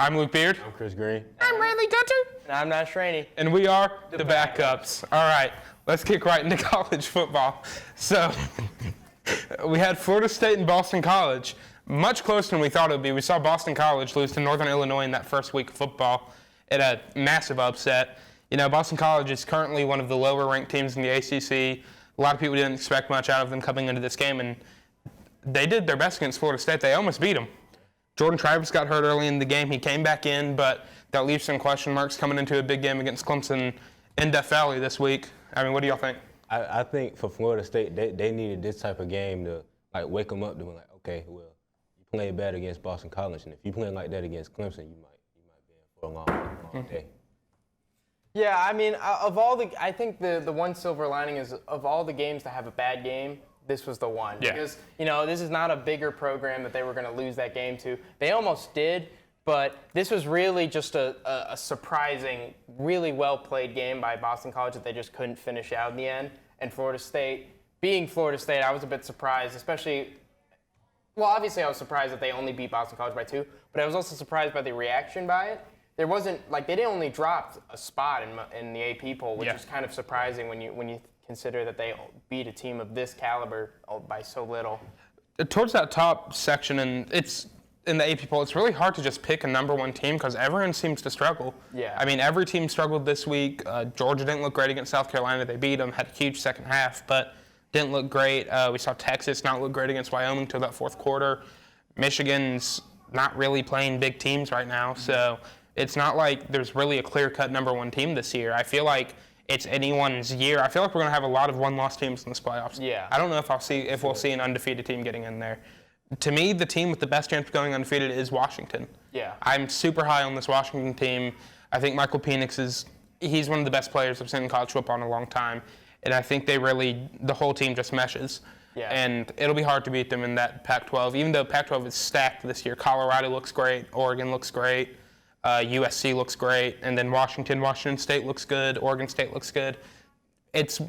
I'm Luke Beard. I'm Chris Green. I'm Randy Gunter. And I'm Nash Rainey. And we are the Backups. All right, let's kick right into college football. So we had Florida State and Boston College. Much closer than we thought it would be. We saw Boston College lose to Northern Illinois in that first week of football in a massive upset. You know, Boston College is currently one of the lower-ranked teams in the ACC. A lot of people didn't expect much out of them coming into this game, and they did their best against Florida State. They almost beat them. Jordan Travis got hurt early in the game. He came back in, but that leaves some question marks coming into a big game against Clemson in Death Valley this week. I mean, what do y'all think? I think for Florida State, they needed this type of game to wake them up to be like, okay, well, you played bad against Boston College, and if you playing like that against Clemson, you might be in for a long day. Yeah, I mean, I think the one silver lining is of all the games to have a bad game, this was the one. Yeah. Because, this is not a bigger program that they were going to lose that game to. They almost did, but this was really just a surprising, really well-played game by Boston College that they just couldn't finish out in the end. And Florida State, being Florida State, I was a bit surprised, obviously I was surprised that they only beat Boston College by 2, but I was also surprised by the reaction by it. There wasn't, they only dropped a spot in the AP poll, which is kind of surprising when you consider that they beat a team of this caliber by so little. Towards that top section, and it's in the AP poll, it's really hard to just pick a number one team because everyone seems to struggle. Yeah. I mean, every team struggled this week. Georgia didn't look great against South Carolina. They beat them, had a huge second half, but didn't look great. We saw Texas not look great against Wyoming till that fourth quarter. Michigan's not really playing big teams right now, so it's not like there's really a clear-cut number one team this year. I feel like it's anyone's year. I feel like we're going to have a lot of one-loss teams in this playoffs. Yeah. I don't know if we'll see an undefeated team getting in there. To me, the team with the best chance of going undefeated is Washington. Yeah. I'm super high on this Washington team. I think Michael Penix he's one of the best players I've seen in college football in a long time. And I think the whole team just meshes. Yeah. And it'll be hard to beat them in that Pac-12. Even though Pac-12 is stacked this year, Colorado looks great, Oregon looks great. USC looks great, and then Washington State looks good, Oregon State looks good. It's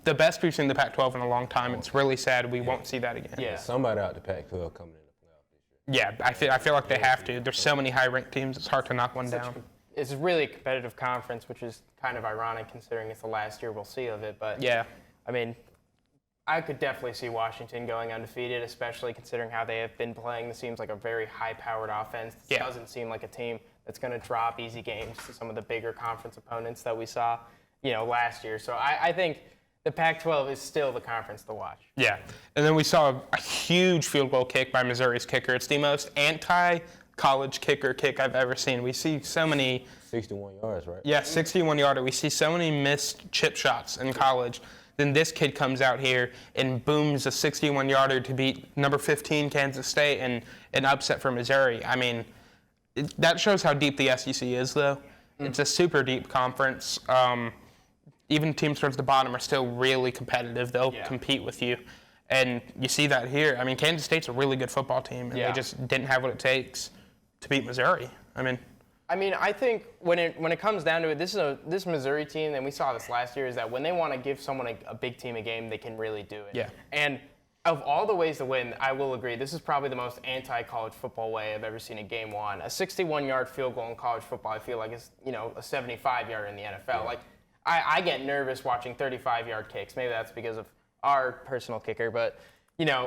the best we've seen the Pac-12 in a long time. It's really sad we won't see that again. Yeah. Somebody out the Pac-12 coming in the playoff this year. Yeah, I feel like they have to. There's so many high-ranked teams, it's hard to knock one down. It's really a competitive conference, which is kind of ironic considering it's the last year we'll see of it. But Yeah. I mean, I could definitely see Washington going undefeated, especially considering how they have been playing. This seems like a very high-powered offense. This doesn't seem like a team that's going to drop easy games to some of the bigger conference opponents that we saw, last year. So I think the Pac-12 is still the conference to watch. Yeah, and then we saw a huge field goal kick by Missouri's kicker. It's the most anti-college kick I've ever seen. We see so many 61 yards, right? Yeah, 61-yarder. We see so many missed chip shots in college. Then this kid comes out here and booms a 61-yarder to beat number 15 Kansas State and an upset for Missouri. I mean, that shows how deep the SEC is, though. It's a super deep conference. Even teams towards the bottom are still really competitive. They'll compete with you. And you see that here. I mean, Kansas State's a really good football team, and they just didn't have what it takes to beat Missouri. I mean, I think when it comes down to it, this Missouri team, and we saw this last year, is that when they want to give someone a big team a game, they can really do it. Yeah. And of all the ways to win, I will agree, this is probably the most anti-college football way I've ever seen a game won. A 61-yard field goal in college football, I feel like is, a 75-yard in the NFL. Yeah. Like, I get nervous watching 35-yard kicks. Maybe that's because of our personal kicker, but,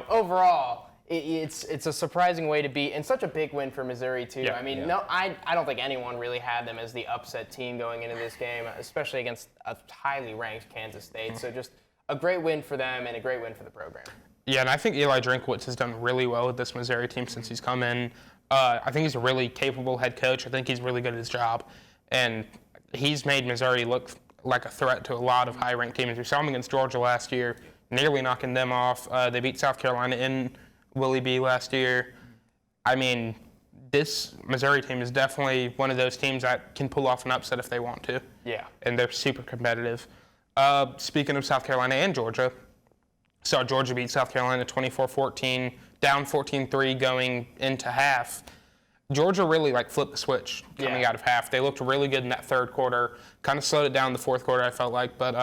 overall, it's a surprising way to beat, and such a big win for Missouri, too. Yeah. I mean, I don't think anyone really had them as the upset team going into this game, especially against a highly ranked Kansas State. So just a great win for them and a great win for the program. Yeah, and I think Eli Drinkwitz has done really well with this Missouri team since he's come in. I think he's a really capable head coach. I think he's really good at his job. And he's made Missouri look like a threat to a lot of high-ranked teams. We saw him against Georgia last year, nearly knocking them off. They beat South Carolina in Willie B last year. I mean, this Missouri team is definitely one of those teams that can pull off an upset if they want to. Yeah. And they're super competitive. Speaking of South Carolina and Georgia, saw Georgia beat South Carolina 24-14, down 14-3 going into half. Georgia really flipped the switch coming out of half. They looked really good in that third quarter, kind of slowed it down in the fourth quarter, I felt like. But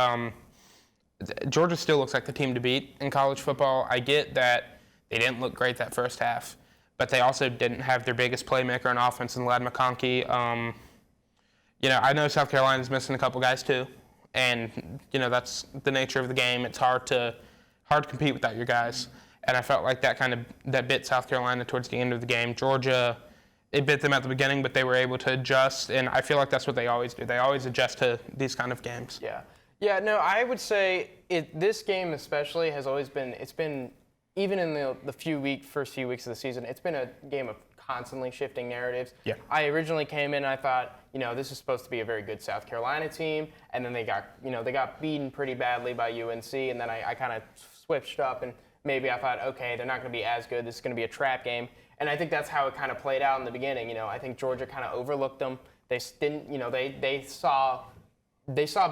Georgia still looks like the team to beat in college football. I get that they didn't look great that first half. but they also didn't have their biggest playmaker on offense in Ladd McConkey. I know South Carolina's missing a couple guys too, and that's the nature of the game. It's hard to compete without your guys, and I felt like that bit South Carolina towards the end of the game. Georgia, it bit them at the beginning, but they were able to adjust, and I feel like that's what they always do. They always adjust to these kind of games. Yeah. No, I would say this game especially has always been. It's been even in the first few weeks of the season. It's been a game of constantly shifting narratives. Yeah. I originally came in and I thought, this is supposed to be a very good South Carolina team, and then they got beaten pretty badly by UNC, and then I kind of switched up, and maybe I thought, okay, they're not going to be as good. This is going to be a trap game, and I think that's how it kind of played out in the beginning. I think Georgia kind of overlooked them. They didn't, they saw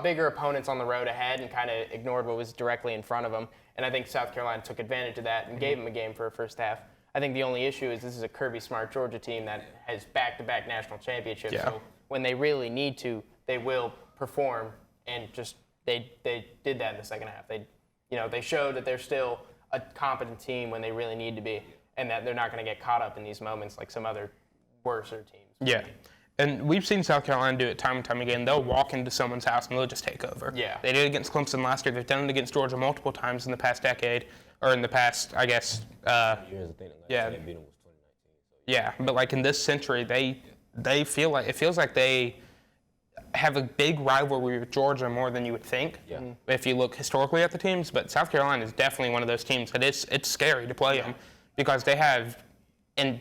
bigger opponents on the road ahead and kind of ignored what was directly in front of them, and I think South Carolina took advantage of that and gave them a game for a first half. I think the only issue is this is a Kirby Smart Georgia team that has back-to-back national championships. Yeah. So when they really need to, they will perform, and they did that in the second half. They showed that they're still a competent team when they really need to be, and that they're not going to get caught up in these moments like some other worser teams. Yeah. And we've seen South Carolina do it time and time again. They'll walk into someone's house and they'll just take over. Yeah. They did it against Clemson last year. They've done it against Georgia multiple times in the past decade, or in the past, I guess. Years, I think the last time they beat them was 2019. So. Yeah, but like in this century, they feel like, it feels like they have a big rivalry with Georgia more than you would think. Yeah. If you look historically at the teams. But South Carolina is definitely one of those teams that it's scary to play them because they have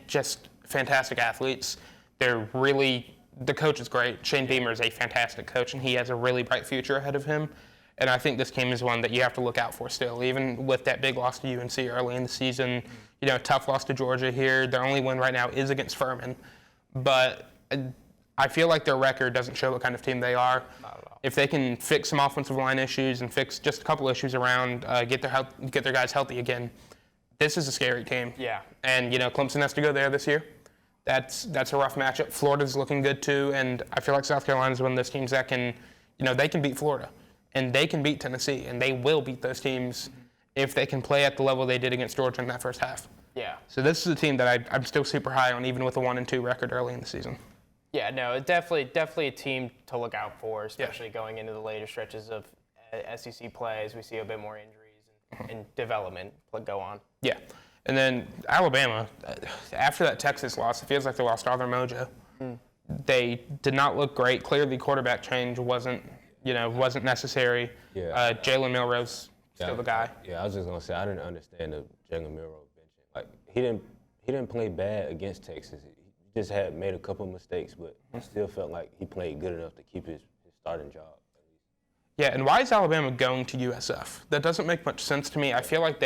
just fantastic athletes. The coach is great. Shane Beamer is a fantastic coach, and he has a really bright future ahead of him. And I think this game is one that you have to look out for still, even with that big loss to UNC early in the season. Tough loss to Georgia here. Their only win right now is against Furman. But I feel like their record doesn't show what kind of team they are. Not at all. If they can fix some offensive line issues and fix just a couple issues around, get their guys healthy again, this is a scary team. Yeah. And, Clemson has to go there this year. That's a rough matchup. Florida's looking good too, and I feel like South Carolina's one of those teams that can, they can beat Florida, and they can beat Tennessee, and they will beat those teams if they can play at the level they did against Georgia in that first half. Yeah. So this is a team that I'm still super high on, even with a 1-2 record early in the season. Yeah, no, definitely a team to look out for, especially going into the later stretches of SEC play as we see a bit more injuries and development go on. Yeah. And then Alabama, after that Texas loss, it feels like they lost all their mojo. They did not look great. Clearly, quarterback change wasn't necessary. Yeah. Jalen Milroe's still the guy. Yeah, I was just gonna say I didn't understand the Jalen Milroe benching. Like he didn't play bad against Texas. He just had made a couple of mistakes, but I still felt like he played good enough to keep his starting job. Yeah, and why is Alabama going to USF? That doesn't make much sense to me. I feel like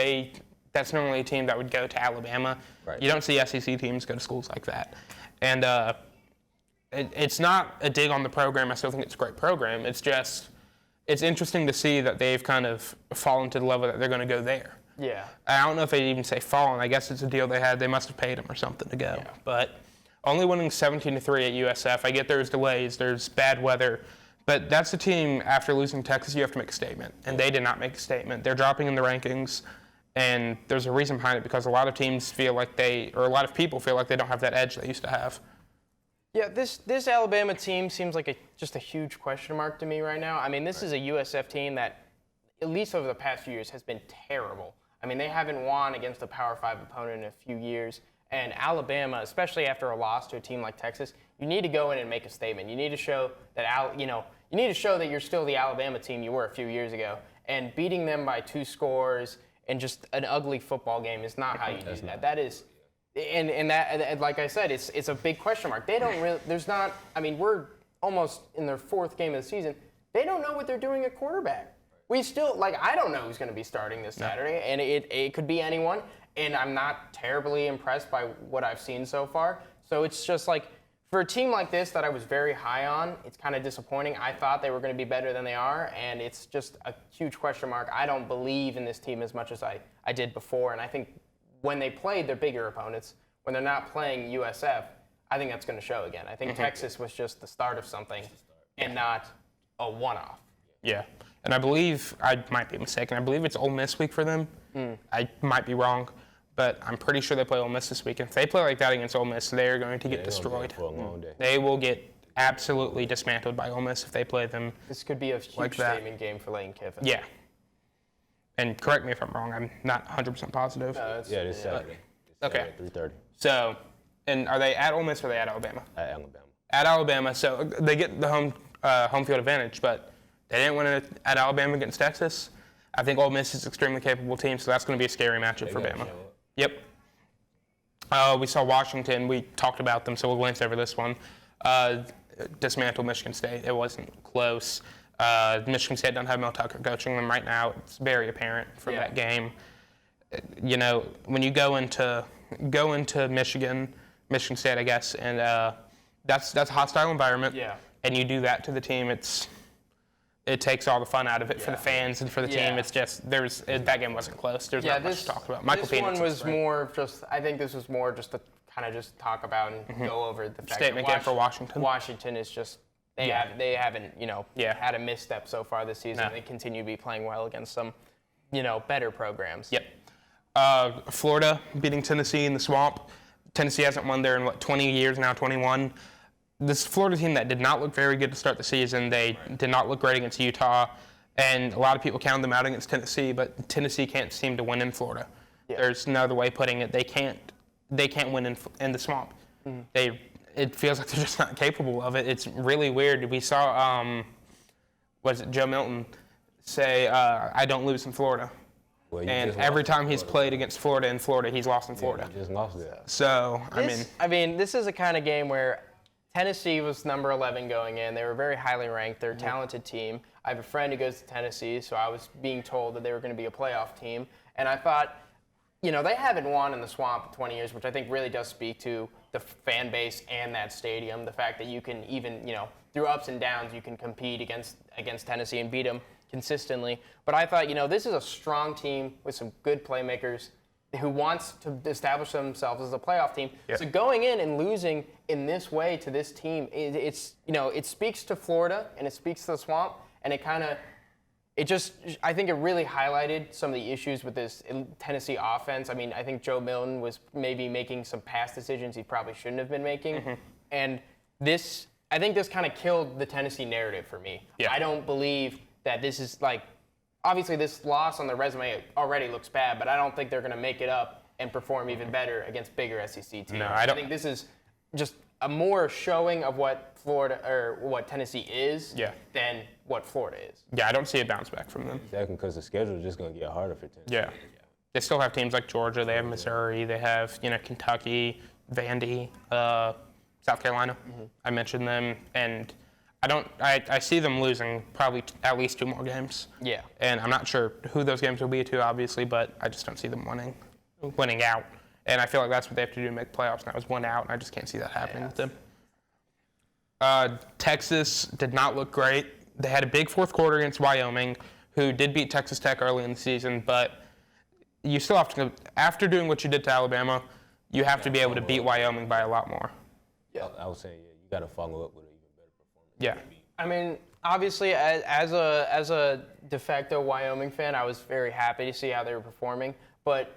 that's normally a team that would go to Alabama. Right. You don't see SEC teams go to schools like that. And it's not a dig on the program. I still think it's a great program. It's just, it's interesting to see that they've kind of fallen to the level that they're going to go there. Yeah. I don't know if they'd even say fallen. I guess it's a deal they had. They must have paid them or something to go. Yeah. But only winning 17-3 at USF. I get there's delays, there's bad weather. But that's the team, after losing Texas, you have to make a statement. And they did not make a statement. They're dropping in the rankings. And there's a reason behind it because a lot of teams feel like a lot of people feel like they don't have that edge they used to have. Yeah, this Alabama team seems like just a huge question mark to me right now. I mean, this is a USF team that, at least over the past few years, has been terrible. I mean, they haven't won against a Power 5 opponent in a few years. And Alabama, especially after a loss to a team like Texas, you need to go in and make a statement. You need to show that you need to show that you're still the Alabama team you were a few years ago. And beating them by 2 scores and just an ugly football game is not how you do that. That is, and that, like I said, it's a big question mark. They don't really. There's not. I mean, we're almost in their 4th game of the season. They don't know what they're doing at quarterback. We still I don't know who's going to be starting this Saturday, and it could be anyone. And I'm not terribly impressed by what I've seen so far. So it's just like, for a team like this that I was very high on, it's kind of disappointing. I thought they were going to be better than they are, and it's just a huge question mark. I don't believe in this team as much as I did before, and I think when they played their bigger opponents, when they're not playing USF, I think that's going to show again. I think Texas was just the start of something and not a one-off. Yeah, and I believe, I might be mistaken, I believe it's Ole Miss week for them. I might be wrong. but I'm pretty sure they play Ole Miss this weekend. If they play like that against Ole Miss, they're going to get destroyed. For a long day. They will get absolutely dismantled by Ole Miss if they play them. This could be a huge like that. statement game for Lane Kiffin. Yeah. And correct me if I'm wrong. I'm not 100% positive. This Saturday. Okay. 3:30 So, and are they at Ole Miss or are they at Alabama? at Alabama. At Alabama, so they get the home field advantage, but they didn't win it at Alabama against Texas. I think Ole Miss is an extremely capable team, so that's going to be a scary matchup for Bama. Yep. We saw Washington. We talked about them, so we'll glance over this one. Dismantle Michigan State. It wasn't close. Michigan State doesn't have Mel Tucker coaching them right now. It's very apparent from that game. You know, when you go into Michigan State, I guess, and that's a hostile environment. Yeah. And you do that to the team, it takes all the fun out of it for the fans and for the team. It's just that game wasn't close. There's not much to talk about. Michael this Penix one was more just. I think this was more just to kind of just talk about and go over the fact Statement that game for Washington. Washington is just they haven't had a misstep so far this season. No. They continue to be playing well against some better programs. Yep. Florida beating Tennessee in the Swamp. Tennessee hasn't won there in 20 years now, 21. This Florida team that did not look very good to start the season. They did not look great against Utah, and a lot of people counted them out against Tennessee. But Tennessee can't seem to win in Florida. Yeah. There's no other way of putting it. They can't win in the Swamp. Mm-hmm. It feels like they're just not capable of it. It's really weird. We saw Joe Milton say, "I don't lose in Florida." Well, and every time he's played against Florida in Florida, he's lost in Florida. You just lost it. So I mean, this is a kind of game where Tennessee was number 11 going in. They were very highly ranked. They're a talented team. I have a friend who goes to Tennessee, so I was being told that they were going to be a playoff team. And I thought, they haven't won in the Swamp in 20 years, which I think really does speak to the fan base and that stadium. The fact that you can even, through ups and downs, you can compete against Tennessee and beat them consistently. But I thought, this is a strong team with some good playmakers who wants to establish themselves as a playoff team. Yep. So going in and losing in this way to this team, it speaks to Florida and it speaks to the Swamp, and I think it really highlighted some of the issues with this Tennessee offense. I mean, I think Joe Milton was maybe making some pass decisions he probably shouldn't have been making. Mm-hmm. And I think this kind of killed the Tennessee narrative for me. Yeah. I don't believe that this is obviously this loss on the resume already looks bad, but I don't think they're going to make it up and perform even better against bigger SEC teams. No, I don't. I think this is just a more showing of what Florida or what Tennessee is than what Florida is. Yeah, I don't see a bounce back from them. Exactly, because the schedule is just going to get harder for Tennessee. Yeah. They still have teams like Georgia. They have Missouri. They have Kentucky, Vandy, South Carolina. Mm-hmm. I mentioned them, and I see them losing probably at least 2 more games. Yeah. And I'm not sure who those games will be to, obviously, but I just don't see them winning out. And I feel like that's what they have to do to make playoffs now is win out, and I just can't see that happening with them. Texas did not look great. They had a big fourth quarter against Wyoming, who did beat Texas Tech early in the season, but you still have to, after doing what you did to Alabama, you have to be able to beat Wyoming by a lot more. Yeah, I was saying, you got to follow up with an even better performance. Yeah. I mean, obviously, as a de facto Wyoming fan, I was very happy to see how they were performing. But,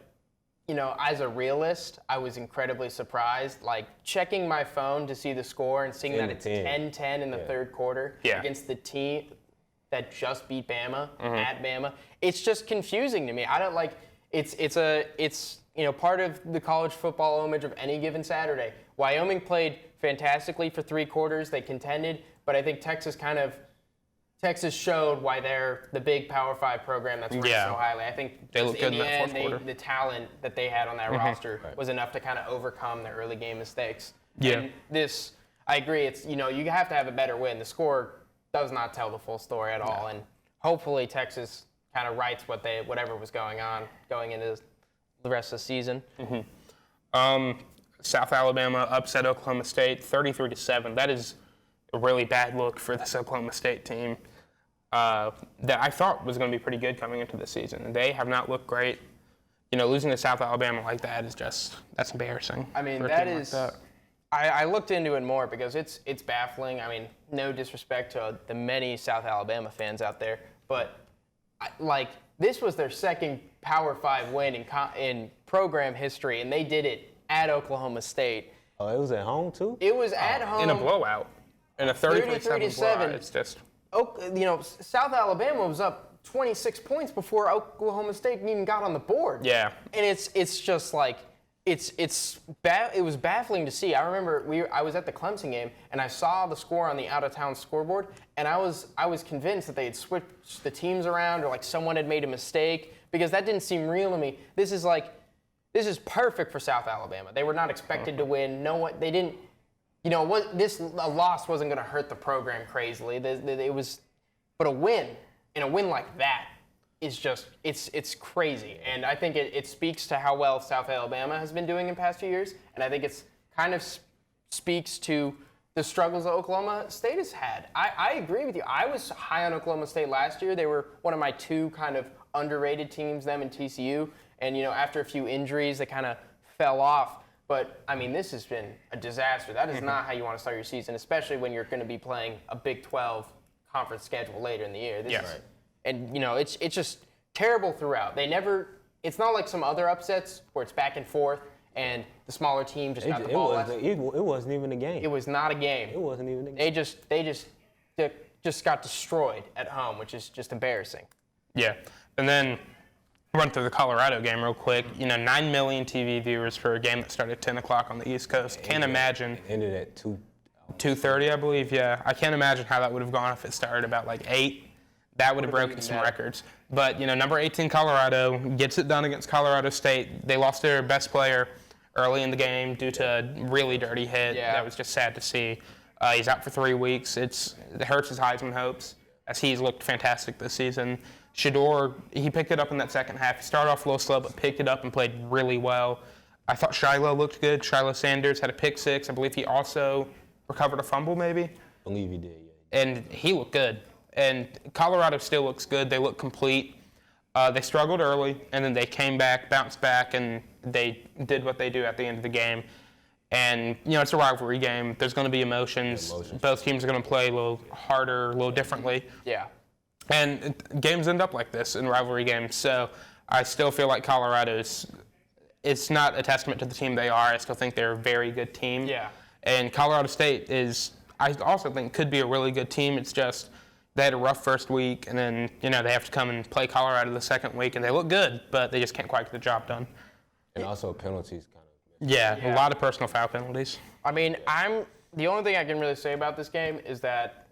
as a realist, I was incredibly surprised. Checking my phone to see the score and seeing that it's 10-10 in the third quarter against the team that just beat Bama at Bama. It's just confusing to me. I don't it's part of the college football image of any given Saturday. Wyoming played fantastically for 3 quarters. They contended, but I think Texas showed why they're the big Power 5 program that's ranked so highly. I think they looked good in that fourth quarter. The talent that they had on that roster was enough to kind of overcome the early game mistakes. Yeah. And I agree. It's you have to have a better win. The score does not tell the full story at all, and hopefully Texas kind of rights whatever was going on going into the rest of the season. Mm-hmm. South Alabama upset Oklahoma State 33-7. That is a really bad look for this Oklahoma State team that I thought was going to be pretty good coming into the season. They have not looked great. Losing to South Alabama like that is that's embarrassing. I mean, that is. I looked into it more because it's baffling. I mean, no disrespect to the many South Alabama fans out there, but this was their second Power 5 win in program history, and they did it at Oklahoma State. Oh, it was at home too? It was at home. In a blowout. In a 33-7 blowout. It's just... South Alabama was up 26 points before Oklahoma State even got on the board. Yeah. And it's just like, it was baffling to see. I remember I was at the Clemson game, and I saw the score on the out-of-town scoreboard, and I was convinced that they had switched the teams around, or like someone had made a mistake, because that didn't seem real to me. This is perfect for South Alabama. They were not expected to win. A loss wasn't going to hurt the program crazily. But a win, and a win like that, is just, it's crazy. And I think it speaks to how well South Alabama has been doing in past few years. And I think it's kind of speaks to the struggles that Oklahoma State has had. I agree with you. I was high on Oklahoma State last year. They were one of my two kind of underrated teams, them and TCU. And, after a few injuries, they kind of fell off. But, I mean, this has been a disaster. That is not how you want to start your season, especially when you're going to be playing a Big 12 conference schedule later in the year. And, it's just terrible throughout. It's not like some other upsets where it's back and forth and the smaller team just got the ball. It wasn't even a game. It was not a game. It wasn't even a game. They just got destroyed at home, which is just embarrassing. Yeah. And then run through the Colorado game real quick. 9 million TV viewers for a game that started at 10 o'clock on the East Coast. Can't imagine. It ended at 2:30, I believe, yeah. I can't imagine how that would have gone if it started about 8. That would have broken some records. But, number 18 Colorado gets it done against Colorado State. They lost their best player early in the game due to a really dirty hit. Yeah. That was just sad to see. He's out for 3 weeks. It hurts his Heisman hopes, as he's looked fantastic this season. Shedeur, he picked it up in that second half. He started off a little slow, but picked it up and played really well. I thought Shiloh looked good. Shiloh Sanders had a pick 6. I believe he also recovered a fumble, maybe. I believe he did, yeah. And he looked good. And Colorado still looks good. They look complete. They struggled early, and then they came back, bounced back, and they did what they do at the end of the game. And, it's a rivalry game. There's going to be emotions. Both teams are going to play a little harder, a little differently. Yeah. And games end up like this in rivalry games. So I still feel like it's not a testament to the team they are. I still think they're a very good team. Yeah. And Colorado State I also think could be a really good team. It's just they had a rough first week, and then, they have to come and play Colorado the second week, and they look good, but they just can't quite get the job done. And also penalties kind of. Yeah, a lot of personal foul penalties. I mean, the only thing I can really say about this game is that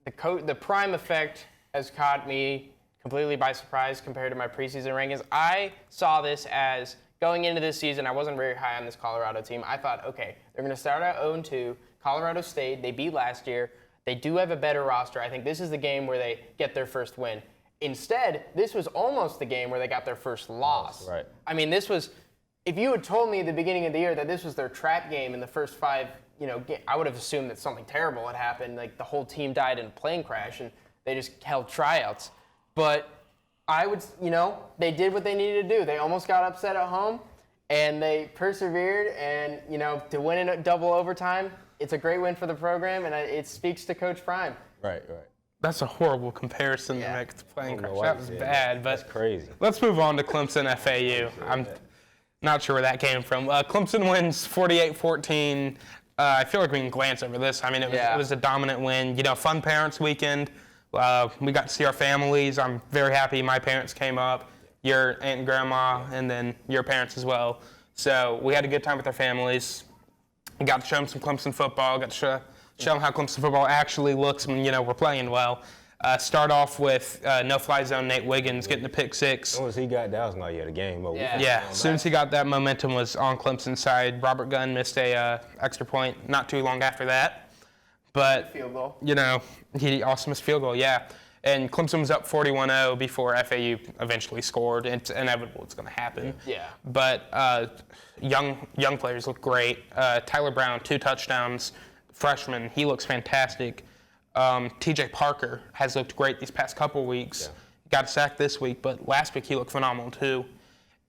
the prime effect has caught me completely by surprise compared to my preseason rankings. I saw this as, going into this season, I wasn't very high on this Colorado team. I thought, okay, they're going to start out 0-2. Colorado State, they beat last year. They do have a better roster. I think this is the game where they get their first win. Instead, this was almost the game where they got their first loss. Right. I mean, if you had told me at the beginning of the year that this was their trap game in the first 5, I would have assumed that something terrible had happened, like the whole team died in a plane crash and they just held tryouts. But they did what they needed to do. They almost got upset at home, and they persevered, and, to win in double overtime, it's a great win for the program, and it speaks to Coach Prime. Right. That's a horrible comparison to make the plane crash. That was bad. But that's crazy. Let's move on to Clemson FAU. I'm not sure where that came from. Clemson wins 48-14. I feel like we can glance over this. I mean, it was a dominant win. Fun parents weekend. We got to see our families. I'm very happy my parents came up, your aunt and grandma, and then your parents as well. So we had a good time with our families. We got to show them some Clemson football. Got to show them how Clemson football actually looks when, we're playing well. Start off with no-fly zone Nate Wiggins getting a pick 6. As soon as he got that, I was like, the game over. Yeah, as soon as he got that, momentum was on Clemson's side. Robert Gunn missed a extra point not too long after that. But, field goal. He also missed field goal, yeah. And Clemson was up 41-0 before FAU eventually scored. It's inevitable it's going to happen. Yeah. But young players look great. Tyler Brown, 2 touchdowns. Freshman, he looks fantastic. TJ Parker has looked great these past couple weeks. Yeah. Got a sack this week, but last week he looked phenomenal too.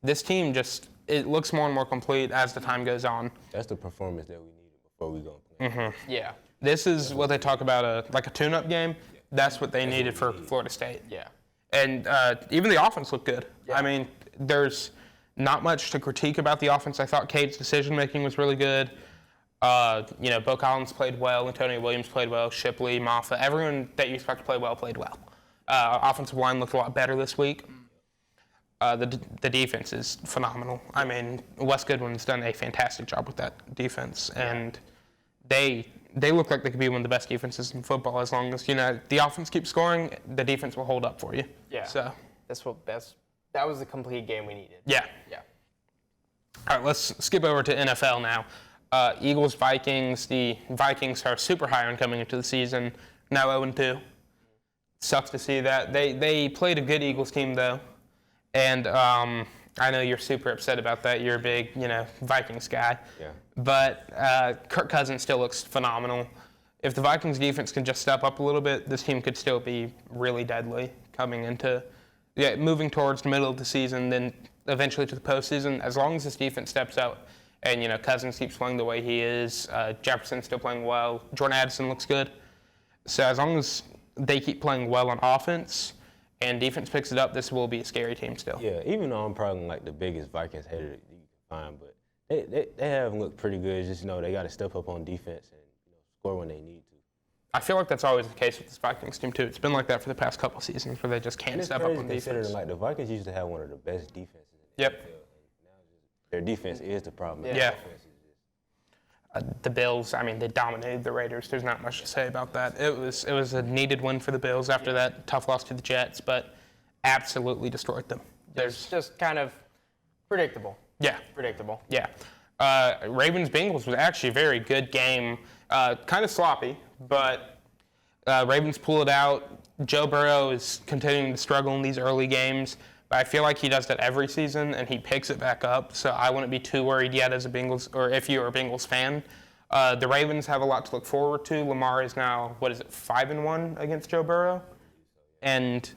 This team it looks more and more complete as the time goes on. That's the performance that we needed before we go play. Mm-hmm. Yeah. This is what they talk about, like a tune-up game. That's what they needed for Florida State. Yeah. And even the offense looked good. Yeah. I mean, there's Not much to critique about the offense. I thought Cade's decision-making was really good. Bo Collins played well. Antonio Williams played well. Shipley, Maffa, everyone that you expect to play well played well. Offensive line looked a lot better this week. The defense is phenomenal. I mean, Wes Goodwin's done a fantastic job with that defense, and they look like they could be one of the best defenses in football as long as the offense keeps scoring. The defense will hold up for you. Yeah. So that was the complete game we needed. yeah. Yeah. All right, let's skip over to NFL now. Eagles, Vikings. The Vikings are super high on coming into the season. Now 0-2. Sucks to see that. They played a good Eagles team though, and I know you're super upset about that. You're a big Vikings guy. Yeah. But Kirk Cousins still looks phenomenal. If the Vikings defense can just step up a little bit, this team could still be really deadly coming into moving towards the middle of the season, then eventually to the postseason. As long as this defense steps up and Cousins keeps playing the way he is, Jefferson's still playing well, Jordan Addison looks good. So as long as they keep playing well on offense and defense picks it up, this will be a scary team still. Yeah, even though I'm probably like the biggest Vikings hater that you can find, but they have looked pretty good. Just they got to step up on defense and score when they need to. I feel like that's always the case with this Vikings team too. It's been like that for the past couple seasons where they just can't step up on defense. Like the Vikings used to have one of the best defenses in the Yep. NFL, and now their defense is the problem. Yeah. Their offense is just- The Bills, I mean, they dominated the Raiders. There's not much to say about that. It was a needed win for the Bills after that tough loss to the Jets, but absolutely destroyed them. It's just kind of predictable. Yeah. Predictable. Yeah. Ravens-Bengals was actually a very good game. Kind of sloppy, but Ravens pull it out. Joe Burrow is continuing to struggle in these early games, but I feel like he does that every season, and he picks it back up, so I wouldn't be too worried yet as a Bengals, or if you're a Bengals fan. The Ravens have a lot to look forward to. Lamar is now, 5-1 against Joe Burrow? And,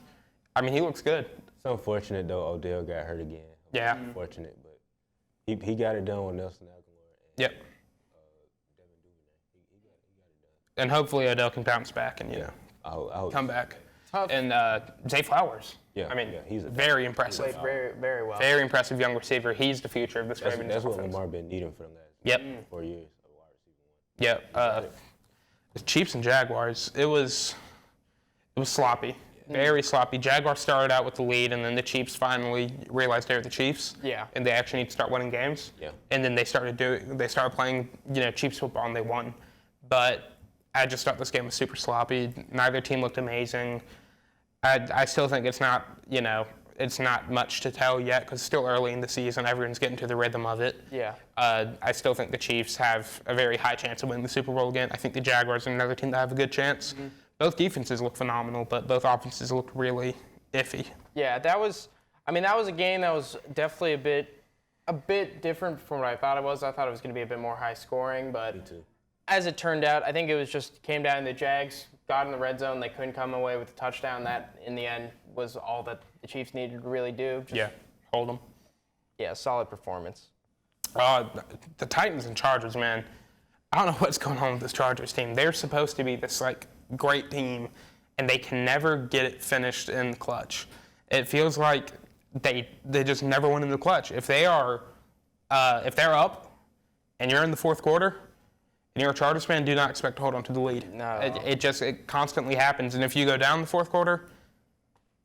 I mean, he looks good. It's unfortunate, though, Odell got hurt again. Yeah. Unfortunate, but he got it done with Nelson Aguilar. Yep. Devin Duvernay. He got it done. And hopefully Odell can bounce back and, I hope come back. Tough. And Zay Flowers. Yeah, I mean, yeah, he's very impressive. Played very, very well. Very impressive young receiver. He's the future of this Ravens That's what offense. Lamar been needing for the last 4 years. A wide receiver one. Yep. The Chiefs and Jaguars. It was sloppy. Very sloppy. Jaguars started out with the lead, and then the Chiefs finally realized they were the Chiefs. Yeah. And they actually need to start winning games. Yeah. And then they started playing, Chiefs football, and they won. But I just thought this game was super sloppy. Neither team looked amazing. I still think it's not, it's not much to tell yet because it's still early in the season. Everyone's getting to the rhythm of it. Yeah. I still think the Chiefs have a very high chance of winning the Super Bowl again. I think the Jaguars are another team that have a good chance. Mm-hmm. Both defenses look phenomenal, but both offenses look really iffy. Yeah, that was a game that was definitely a bit different from what I thought it was. I thought it was going to be a bit more high scoring, but Me too. as it turned out, I think it was just came down to the Jags got in the red zone. They couldn't come away with a touchdown. That, in the end, was all that the Chiefs needed to really do. Hold them. Yeah, solid performance. The Titans and Chargers, man. I don't know what's going on with this Chargers team. They're supposed to be this great team, and they can never get it finished in the clutch. It feels like they just never win in the clutch. If they're up and you're in the fourth quarter and you're a Chargers fan, do not expect to hold on to the lead. No. It constantly happens, and if you go down the fourth quarter,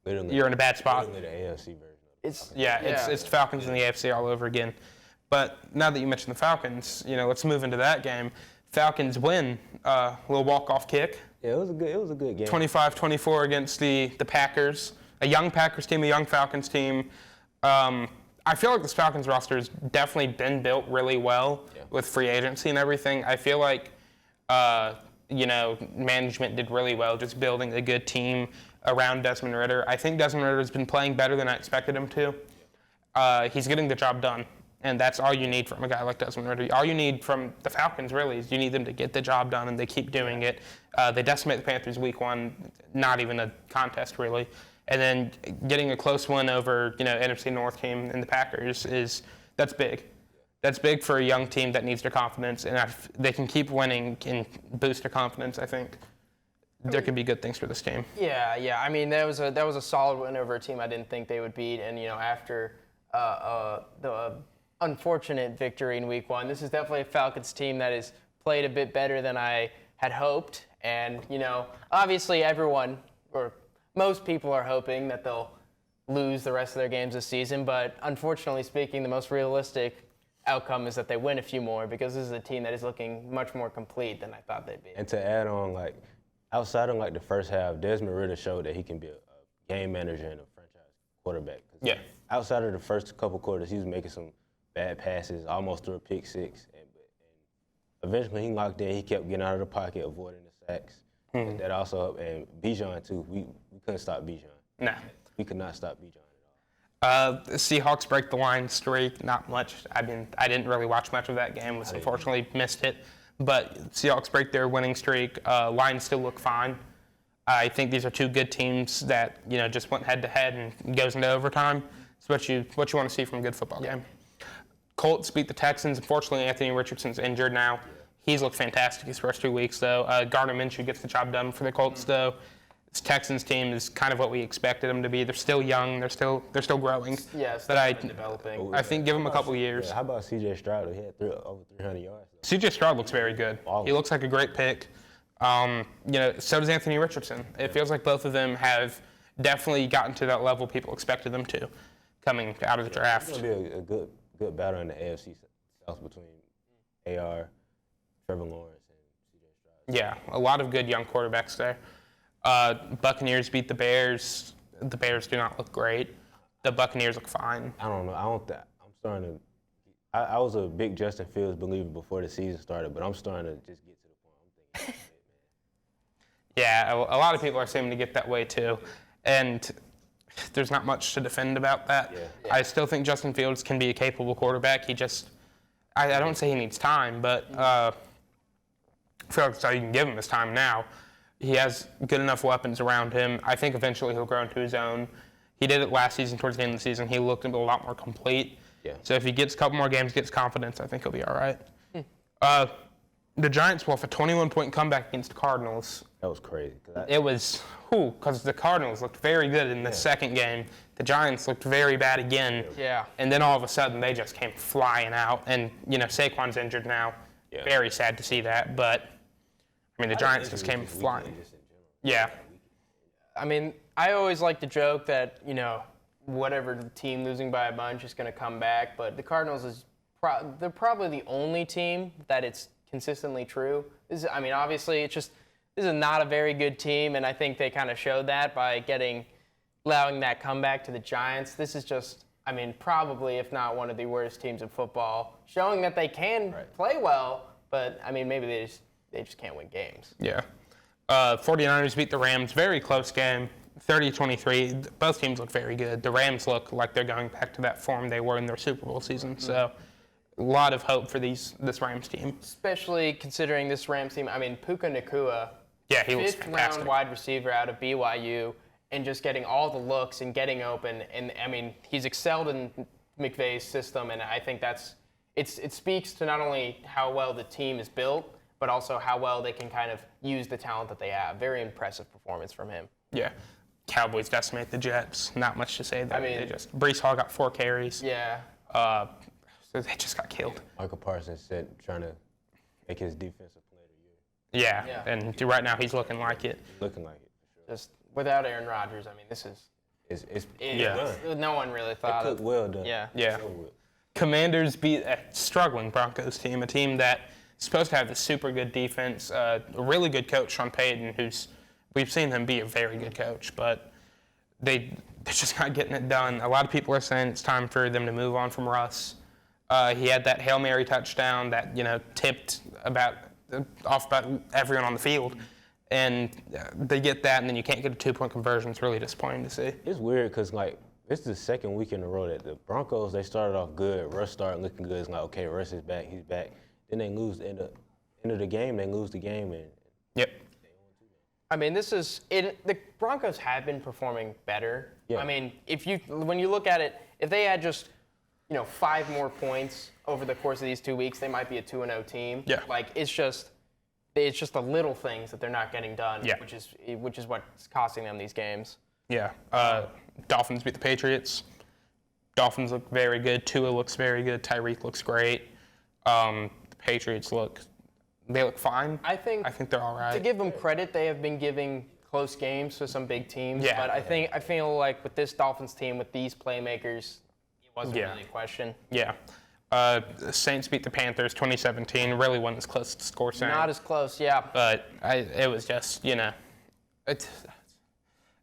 you're in a bad spot. Literally the AFC version. It's the Falcons and the AFC all over again. But now that you mentioned the Falcons, let's move into that game. Falcons win, little walk-off kick. Yeah, it was a good game. 25-24 against the Packers. A young Packers team, a young Falcons team. I feel like this Falcons roster has definitely been built really well with free agency and everything. I feel like, management did really well just building a good team around Desmond Ridder. I think Desmond Ridder has been playing better than I expected him to. He's getting the job done. And that's all you need from a guy like Desmond Ridder. All you need from the Falcons, really, is you need them to get the job done, and they keep doing it. They decimate the Panthers week one, not even a contest, really. And then getting a close win over, NFC North team and the Packers that's big. That's big for a young team that needs their confidence. And if they can keep winning and boost their confidence, I think there could be good things for this team. Yeah. I mean, that was a solid win over a team I didn't think they would beat. And after the unfortunate victory in Week 1. This is definitely a Falcons team that has played a bit better than I had hoped. And, obviously everyone, or most people are hoping that they'll lose the rest of their games this season. But unfortunately speaking, the most realistic outcome is that they win a few more because this is a team that is looking much more complete than I thought they'd be. And to add on, outside of the first half, Desmond Ridder showed that he can be a game manager and a franchise quarterback. Yeah. Outside of the first couple quarters, he was making some bad passes, almost threw a pick six, and eventually he locked in. He kept getting out of the pocket, avoiding the sacks. Mm-hmm. That also helped. And Bijan too. We couldn't stop Bijan. No. We could not stop Bijan. The Seahawks break the Lions streak. Not much. I didn't really watch much of that game. Unfortunately missed it. But Seahawks break their winning streak. Lions still look fine. I think these are two good teams that just went head to head and goes into overtime. It's what you want to see from a good football game. Colts beat the Texans. Unfortunately, Anthony Richardson's injured now. He's looked fantastic his first 2 weeks though. Gardner Minshew gets the job done for the Colts though. This Texans team is kind of what we expected them to be. They're still young. They're still growing. Yeah, but developing. I think give them a couple years. Yeah, how about C.J. Stroud? He had over 300 yards. C.J. Stroud looks very good. He looks like a great pick. So does Anthony Richardson. It feels like both of them have definitely gotten to that level people expected them to coming out of the draft. It's going to be a good battle in the AFC South between AR, Trevor Lawrence, and C.J. Stroud. Yeah, a lot of good young quarterbacks there. Buccaneers beat the Bears. The Bears do not look great. The Buccaneers look fine. I don't know. I'm starting to. I was a big Justin Fields believer before the season started, but I'm starting to just get to the point. I'm thinking, yeah, a lot of people are seeming to get that way too, and there's not much to defend about that. Yeah. I still think Justin Fields can be a capable quarterback. He just, I don't say he needs time, but I feel like you can give him his time now. He has good enough weapons around him. I think eventually he'll grow into his own. He did it last season, towards the end of the season. He looked a lot more complete. Yeah. So if he gets a couple more games, gets confidence, I think he'll be all right. The Giants pulled off a 21-point comeback against the Cardinals. That was crazy. It was, because the Cardinals looked very good in the second game. The Giants looked very bad again. Yeah. And then all of a sudden, they just came flying out. And, Saquon's injured now. Yeah. Very sad to see that, but the Giants just came flying. Yeah. I always like to joke that, whatever the team losing by a bunch is going to come back, but the Cardinals they're probably the only team that it's consistently true. Obviously, this is not a very good team, and I think they kind of showed that by allowing that comeback to the Giants. This is just, probably, if not one of the worst teams in football, showing that they can play well, but, maybe they just can't win games. Yeah. 49ers beat the Rams. Very close game. 30-23. Both teams look very good. The Rams look like they're going back to that form they were in their Super Bowl season. So a lot of hope for this Rams team. Especially considering this Rams team. Puka Nacua, he looks fantastic. Fifth-round wide receiver out of BYU, and just getting all the looks and getting open. And, he's excelled in McVay's system, and I think it speaks to not only how well the team is built, but also how well they can kind of use the talent that they have. Very impressive performance from him. Yeah. Cowboys decimate the Jets. Not much to say there. Brees Hall got 4 carries. Yeah. So they just got killed. Michael Parsons said trying to make his defensive player of the year. Yeah. And right now he's looking like it. Looking like it, for sure. Just without Aaron Rodgers, this is done. No one really thought it. Well done. Yeah. Yeah. Commanders beat a struggling Broncos team, a team that supposed to have this super good defense, a really good coach, Sean Payton, we've seen him be a very good coach, but they're just not getting it done. A lot of people are saying it's time for them to move on from Russ. He had that Hail Mary touchdown that, tipped off about everyone on the field. And they get that, and then you can't get a 2-point conversion. It's really disappointing to see. It's weird because, this is the second week in a row that the Broncos, they started off good. Russ started looking good. It's like, okay, Russ is back. He's back. Then they lose the end of the game. They lose the game. Yep. The Broncos have been performing better. Yeah. When you look at it, if they had just, 5 more points over the course of these 2 weeks, they might be a 2-0 team. Yeah. It's just the little things that they're not getting done, yeah. which is what's costing them these games. Yeah. Dolphins beat the Patriots. Dolphins look very good. Tua looks very good. Tyreek looks great. The Patriots look fine. I think they're all right. To give them credit, they have been giving close games to some big teams. Yeah. But I feel like with this Dolphins team, with these playmakers, it wasn't really a question. Yeah. The Saints beat the Panthers 2017. Really wasn't as close to score saying. Not as close, yeah. But it was just, it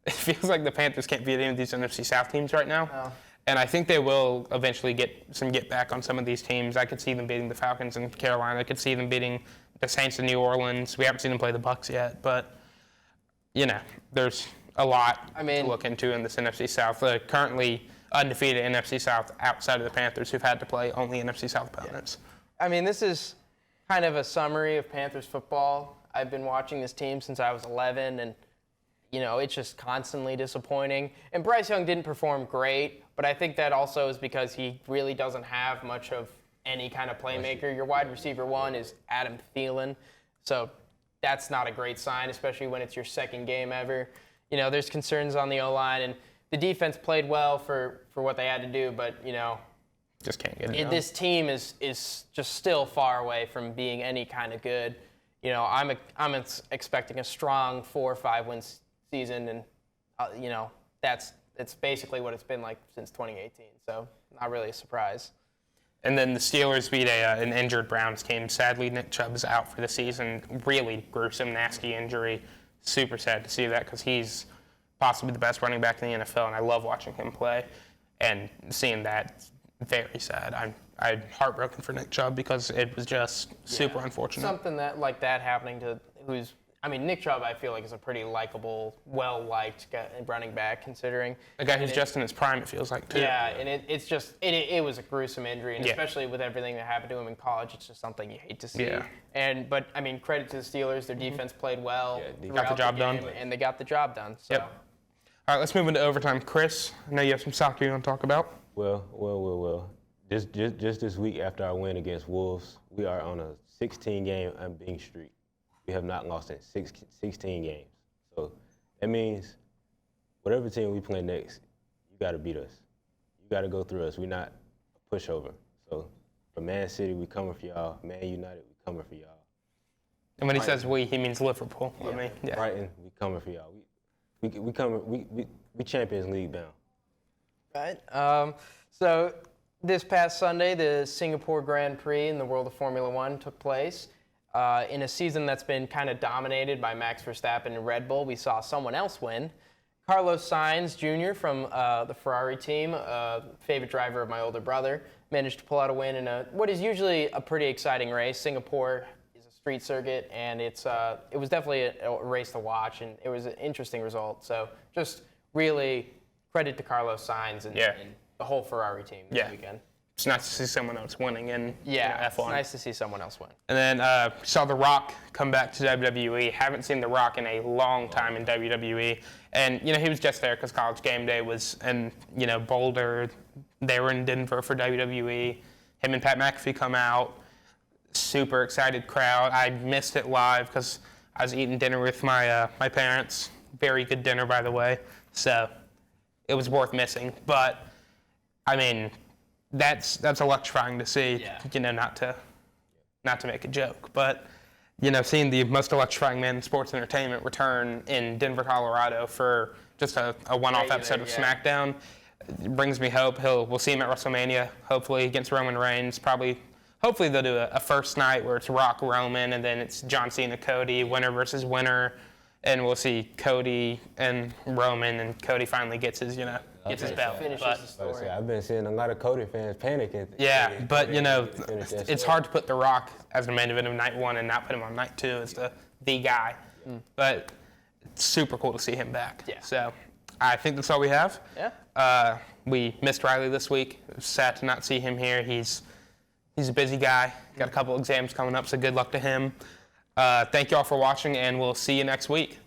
feels like the Panthers can't beat any of these NFC South teams right now. No. And I think they will eventually get back on some of these teams. I could see them beating the Falcons in Carolina. I could see them beating the Saints in New Orleans. We haven't seen them play the Bucs yet, but there's a lot to look into in this NFC South. Currently undefeated NFC South outside of the Panthers, who've had to play only NFC South opponents. I mean, this is kind of a summary of Panthers football. I've been watching this team since I was 11, and it's just constantly disappointing. And Bryce Young didn't perform great, but I think that also is because he really doesn't have much of any kind of playmaker. Your wide receiver one is Adam Thielen, so that's not a great sign, especially when it's your second game ever. There's concerns on the O-line, and the defense played well for what they had to do, but, just can't get it done. This team is just still far away from being any kind of good. I'm expecting a strong 4 or 5 win season, and, it's basically what it's been like since 2018, so not really a surprise. And then the Steelers beat an injured Browns team. Sadly, Nick Chubb is out for the season. Really gruesome, nasty injury. Super sad to see that because he's possibly the best running back in the NFL, and I love watching him play. And seeing that, very sad. I'm heartbroken for Nick Chubb because it was just super unfortunate. Something like that happening to Nick Chubb, I feel like, is a pretty likable, well-liked running back, considering. A guy who's just in his prime, it feels like, too. Yeah, and it was a gruesome injury, and especially with everything that happened to him in college, it's just something you hate to see. Yeah. But credit to the Steelers. Their defense played well. Yeah, got the job done. And they got the job done. So. Yep. All right, let's move into overtime. Chris, I know you have some soccer you want to talk about. Well. Just this week after our win against Wolves, we are on a 16-game unbeaten streak. We have not lost in 16 games. So that means whatever team we play next, you got to beat us. You got to go through us. We're not a pushover. So for Man City, we coming for y'all. Man United, we coming for y'all. And when he says we, he means Liverpool. Yeah. Brighton, we coming for y'all. We coming. We Champions League bound. Right. So this past Sunday, the Singapore Grand Prix in the world of Formula One took place. In a season that's been kind of dominated by Max Verstappen and Red Bull, we saw someone else win. Carlos Sainz Jr. from the Ferrari team, favorite driver of my older brother, managed to pull out a win in what is usually a pretty exciting race. Singapore is a street circuit, and it was definitely a race to watch, and it was an interesting result. So just really credit to Carlos Sainz and the whole Ferrari team this weekend. It's nice to see someone else winning in F1. It's nice to see someone else win. And then saw The Rock come back to WWE. Haven't seen The Rock in a long time in WWE. And, he was just there because College Game Day was in, Boulder. They were in Denver for WWE. Him and Pat McAfee come out. Super excited crowd. I missed it live because I was eating dinner with my parents. Very good dinner, by the way. So it was worth missing. But, that's electrifying to see, not to make a joke, but, seeing the most electrifying man in sports entertainment return in Denver, Colorado for just a one-off episode of SmackDown brings me hope. We'll see him at WrestleMania, hopefully, against Roman Reigns. Hopefully they'll do a first night where it's Rock, Roman, and then it's John Cena, Cody, winner versus winner, and we'll see Cody and Roman, and Cody finally gets his belt. Finishes the story. I've been seeing a lot of Cody fans panicking. But it's hard to put The Rock as the main event of night 1 and not put him on night 2 as the guy. But it's super cool to see him back. Yeah. So I think that's all we have. Yeah. We missed Riley this week. It was sad to not see him here. He's a busy guy. Got a couple exams coming up, so good luck to him. Thank you all for watching, and we'll see you next week.